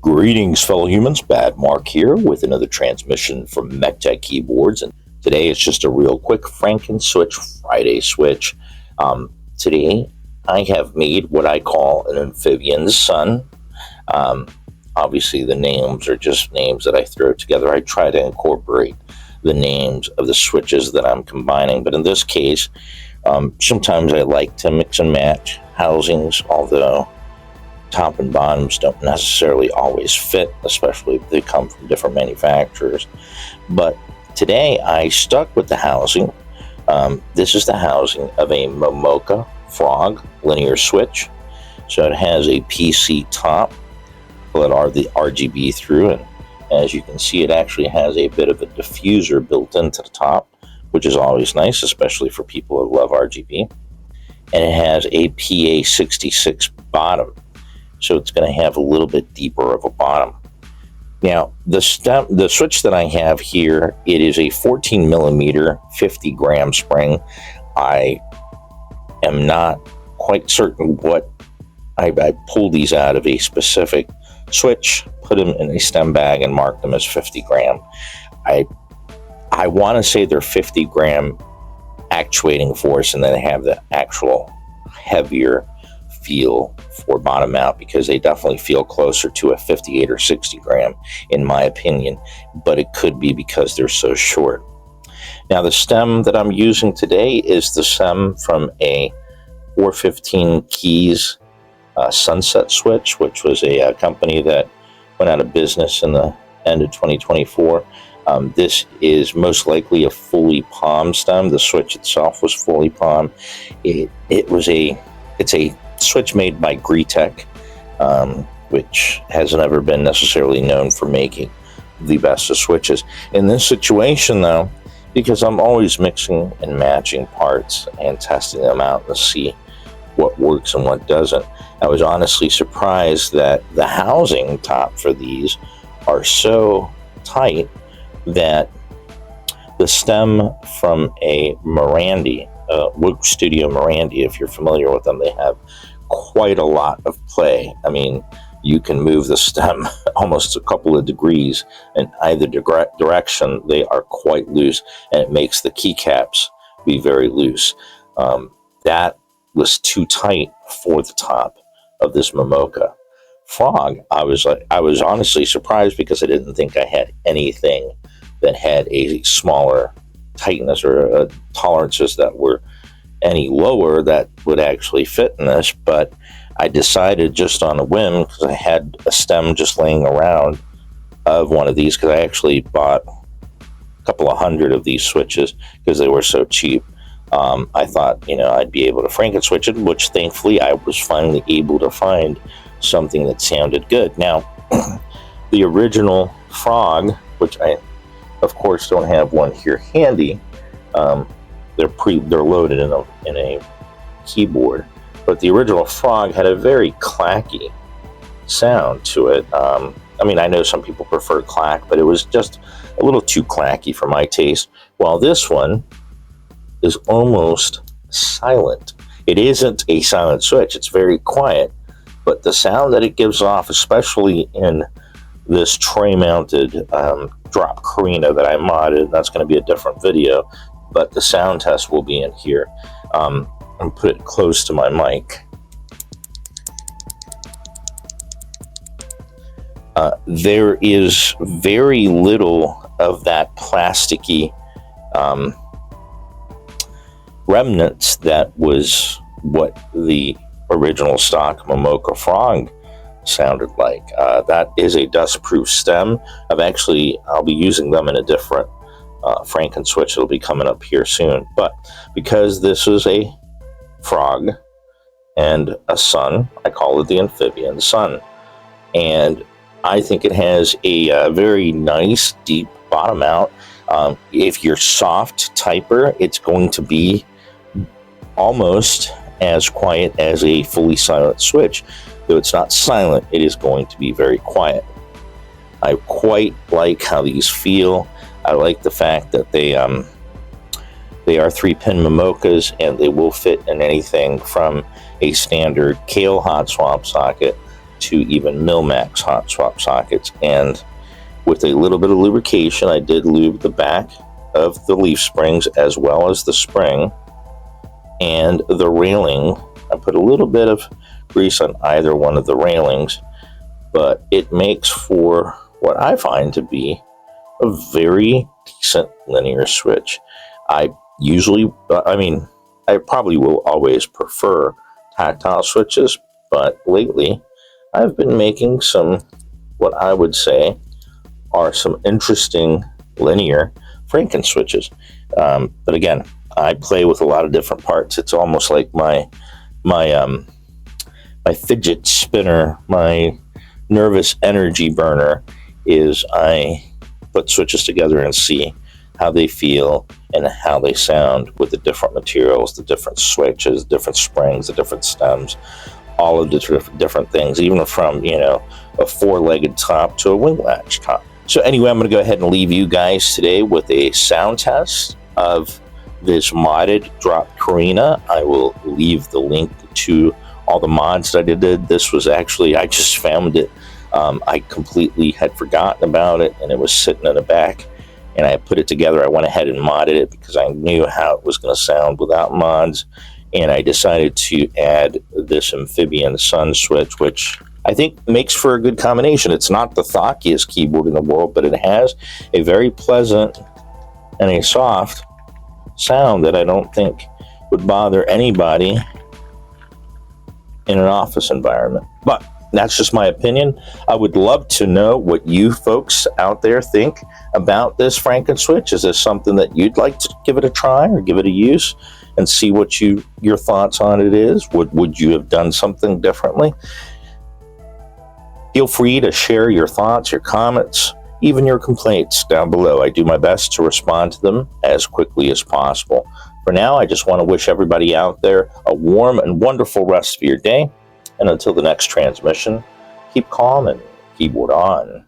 Greetings, fellow humans. Bad Mark here with another transmission from Metre Keyboards, and today it's just a real quick Frankenswitch Friday switch. Today I have made what I call an Amphibian sun. Obviously, the names are just names that I throw together. I try to incorporate the names of the switches that I'm combining, but in this case, sometimes I like to mix and match housings, although top and bottoms don't necessarily always fit, especially if they come from different manufacturers. But today I stuck with the housing. This is the housing of a Momoka Frog linear switch. So it has a PC top, let the RGB through, and as you can see, it actually has a bit of a diffuser built into the top, which is always nice, especially for people who love RGB. And it has a PA66 bottom, so it's going to have a little bit deeper of a bottom. Now, the switch that I have here, it is a 14 millimeter, 50 gram spring. I am not quite certain what I pulled these out of a specific switch, put them in a stem bag, and marked them as 50 gram. I want to say they're 50 gram actuating force, and then they have the actual heavier feel for bottom out, because they definitely feel closer to a 58 or 60 gram in my opinion, but it could be because they're so short. Now, the stem that I'm using today is the stem from a 415 Keebs sunset switch, which was a company that went out of business in the end of 2024. This is most likely a fully palm stem. The switch itself was fully palm. It's a switch made by Gretech, which has never been necessarily known for making the best of switches. In this situation, though, because I'm always mixing and matching parts and testing them out to see what works and what doesn't, I was honestly surprised that the housing top for these are so tight that the stem from a Morandi, Woke Studio Morandi, if you're familiar with them, they have quite a lot of play. I mean, you can move the stem almost a couple of degrees in either direction. They are quite loose, and it makes the keycaps be very loose. That was too tight for the top of this Momoka Frog. I was honestly surprised, because I didn't think I had anything that had a smaller tightness or tolerances that were any lower that would actually fit in this. But I decided just on a whim, because I had a stem just laying around of one of these, because I actually bought a couple of hundred of these switches because they were so cheap. I thought, I'd be able to Frankenswitch it, which thankfully I was finally able to find something that sounded good. Now, the original Frog, which I of course don't have one here handy, they're loaded in a keyboard, but the original Frog had a very clacky sound to it. I mean, I know some people prefer clack, but it was just a little too clacky for my taste, while this one is almost silent. It isn't a silent switch, it's very quiet, but the sound that it gives off, especially in this tray-mounted drop Carina that I modded, that's going to be a different video, but the sound test will be in here. And put it close to my mic. There is very little of that plasticky remnants that was what the original stock Momoka Frog sounded like. That is a dust-proof stem. I'll be using them in a different Frankenswitch. It'll be coming up here soon. But because this is a frog and a sun, I call it the Amphibian sun. And I think it has a very nice deep bottom out. If you're soft typer, it's going to be almost as quiet as a fully silent switch. Though it's not silent, it is going to be very quiet. I quite like how these feel. I like the fact that they are 3-pin Momokas, and they will fit in anything from a standard Kale hot swap socket to even mil-max hot swap sockets. And with a little bit of lubrication, I did lube the back of the leaf springs as well as the spring and the railing. I put a little bit of grease on either one of the railings, but it makes for what I find to be a very decent linear switch. I probably will always prefer tactile switches, but lately I've been making some, what I would say are some interesting linear Frankenswitches. But again, I play with a lot of different parts. It's almost like my fidget spinner, my nervous energy burner, is I put switches together and see how they feel and how they sound with the different materials, the different switches, different springs, the different stems, all of the different things, even from, a four-legged top to a wing latch top. So anyway, I'm going to go ahead and leave you guys today with a sound test of this modded drop Karina. I will leave the link to all the mods that I did. This was actually, I just found it. I completely had forgotten about it, and it was sitting in the back, and I put it together. I went ahead and modded it because I knew how it was going to sound without mods, and I decided to add this Amphibian sun switch, which I think makes for a good combination. It's not the thockiest keyboard in the world, but it has a very pleasant and a soft sound that I don't think would bother anybody in an office environment. But that's just my opinion. I would love to know what you folks out there think about this Frankenswitch. Is this something that you'd like to give it a try or give it a use and see what your thoughts on it is? Would you have done something differently? Feel free to share your thoughts, your comments, even your complaints down below. I do my best to respond to them as quickly as possible. For now, I just want to wish everybody out there a warm and wonderful rest of your day. And until the next transmission, keep calm and keyboard on.